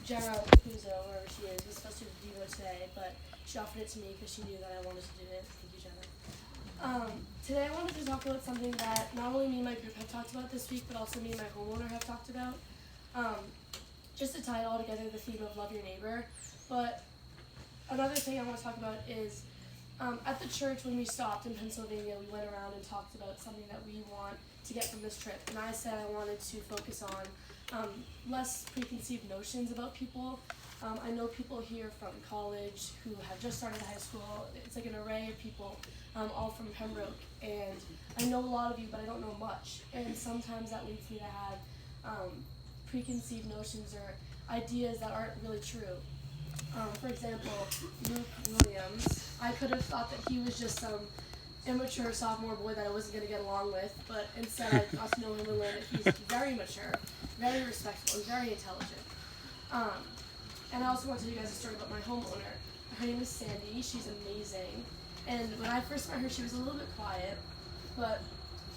Jenna Puzo, wherever she is, was supposed to do Devo today, but she offered it to me because she knew that I wanted to do it. Thank you, Jenna. Today I wanted to talk about something that not only me and my group have talked about this week, but also me and my homeowner have talked about. Just to tie it all together, the theme of love your neighbor. But another thing I want to talk about is at the church when we stopped in Pennsylvania, we went around and talked about something that we want to get from this trip. And I said I wanted to focus on less preconceived notions about people. I know people here from college who have just started high school. It's like an array of people, all from Pembroke. And I know a lot of you, but I don't know much. And sometimes that leads me to have preconceived notions or ideas that aren't really true. For example, Luke Williams, I could have thought that he was just some immature sophomore boy that I wasn't going to get along with, but instead I got to know him and learned that he's very mature, very respectful, and very intelligent. And I also want to tell you guys a story about my homeowner. Her name is Sandy. She's amazing. And when I first met her, she was a little bit quiet, but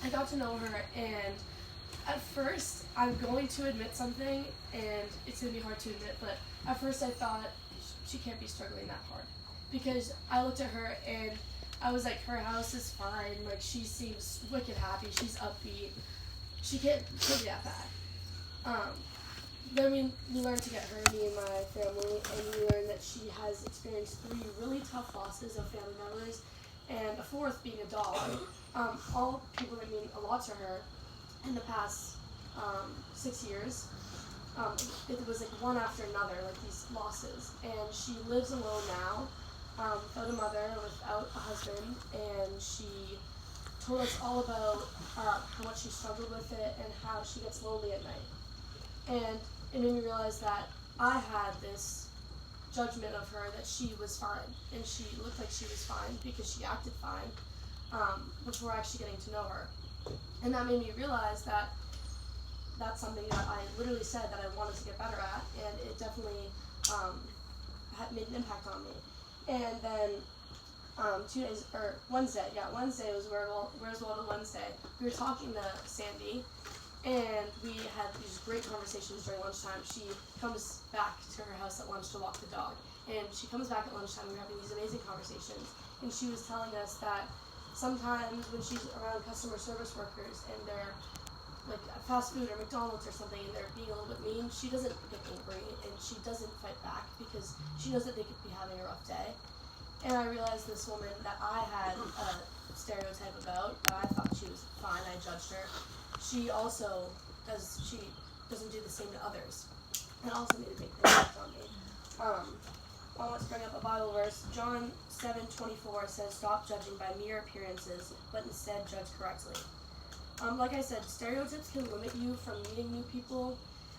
I got to know her, and at first, I'm going to admit something, and it's going to be hard to admit, but at first I thought, she can't be struggling that hard. Because I looked at her, and I was like, her house is fine, like, she seems wicked happy, she's upbeat, she can't be that bad. Then we learned to get her, me and my family, and we learned that she has experienced 3 really tough losses of family members, and a 4th being a dog. All people that mean a lot to her in the past 6 years. It was like one after another, like these losses. And she lives alone now, without a mother, without a husband, and she told us all about how much she struggled with it and how she gets lonely at night. And it made me realize that I had this judgment of her that she was fine, and she looked like she was fine because she acted fine before actually getting to know her. And that made me realize that that's something that I literally said that I wanted to get better at, and it definitely had made an impact on me. And then Wednesday was Where's Waldo Wednesday. We were talking to Sandy, and we had these great conversations during lunchtime. She comes back to her house at lunch to walk the dog, and she comes back at lunchtime, and we're having these amazing conversations, and she was telling us that sometimes when she's around customer service workers and they're like at fast food or McDonald's or something and they're being a little bit mean, she doesn't get angry and she doesn't fight back because she knows that they could be having a rough day. And I realized this woman that I had a stereotype about, I thought she was fine, I judged her. She doesn't do the same to others. And also made a big impact on me. I want to bring up a Bible verse. John 7:24 says, "Stop judging by mere appearances, but instead judge correctly." Like I said, stereotypes can limit you from meeting new people.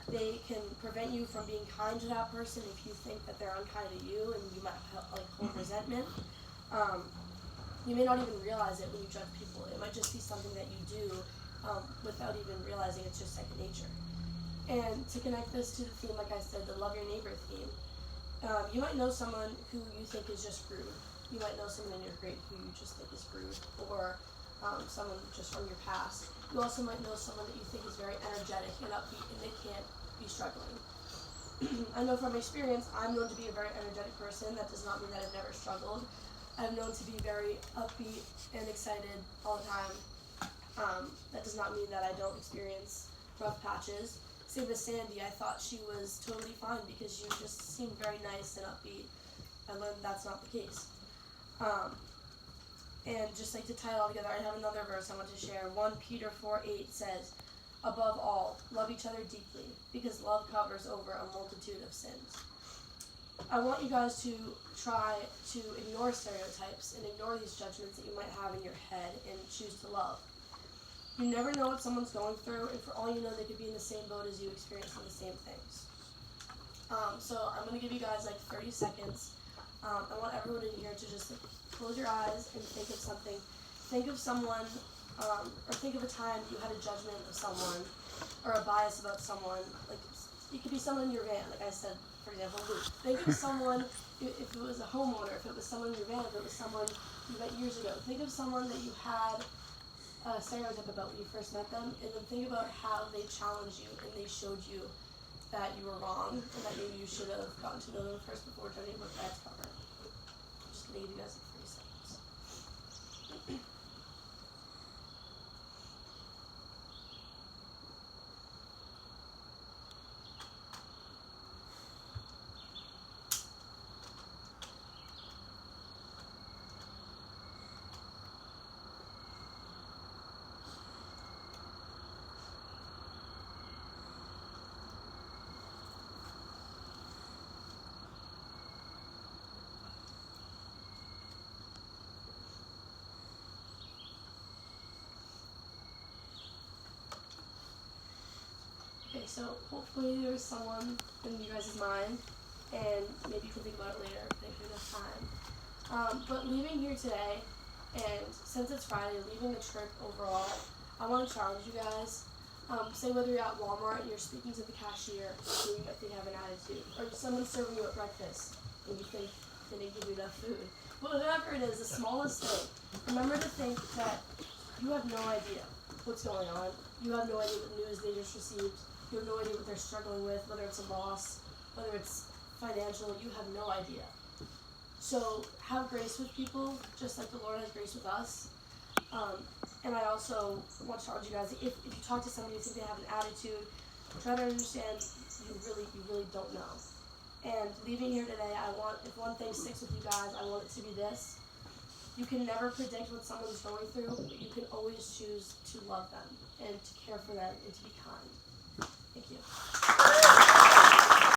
They can prevent you from being kind to that person if you think that they're unkind to you, and you might hold resentment. You may not even realize it when you judge people. It might just be something that you do without even realizing it's just second nature. And to connect this to the theme, like I said, the love your neighbor theme, you might know someone who you think is just rude. You might know someone in your grade who you just think is rude, or someone just from your past. You also might know someone that you think is very energetic and upbeat and they can't be struggling. I know from experience, I'm known to be a very energetic person. That does not mean that I've never struggled. I'm known to be very upbeat and excited all the time. That does not mean that I don't experience rough patches. Same with Sandy, I thought she was totally fine because she just seemed very nice and upbeat. I learned that's not the case. And just like to tie it all together, I have another verse I want to share. 1 Peter 4:8 says, "Above all, love each other deeply, because love covers over a multitude of sins." I want you guys to try to ignore stereotypes and ignore these judgments that you might have in your head and choose to love. You never know what someone's going through, and for all you know, they could be in the same boat as you, experiencing the same things. So I'm going to give you guys like 30 seconds. I want everyone in here to just close your eyes and think of something. Think of someone, or think of a time you had a judgment of someone, or a bias about someone. Like, it could be someone in your van, like I said, for example, Luke. Think of someone, if it was a homeowner, if it was someone in your van, if it was someone you met years ago. Think of someone that you had a stereotype about when you first met them, and then think about how they challenged you and they showed you that you were wrong and that maybe you should have gotten to know them first before judging a book by its cover. I'm just gonna give you guys like 3 seconds. Okay, so hopefully there's someone in you guys' mind, and maybe you can think about it later if you have time. But leaving here today, and since it's Friday, leaving the trip overall, I want to challenge you guys. Say whether you're at Walmart and you're speaking to the cashier, who you might think have an attitude, or someone's serving you at breakfast and you think they didn't give you enough food. Whatever it is, the smallest thing, remember to think that you have no idea what's going on. You have no idea what news they just received. You have no idea what they're struggling with, whether it's a loss, whether it's financial, you have no idea. So have grace with people, just like the Lord has grace with us. And I also want to challenge you guys, if you talk to somebody you think they have an attitude, try to understand you really don't know. And leaving here today, if one thing sticks with you guys, I want it to be this. You can never predict what someone's going through, but you can always choose to love them and to care for them and to be kind. Thank you.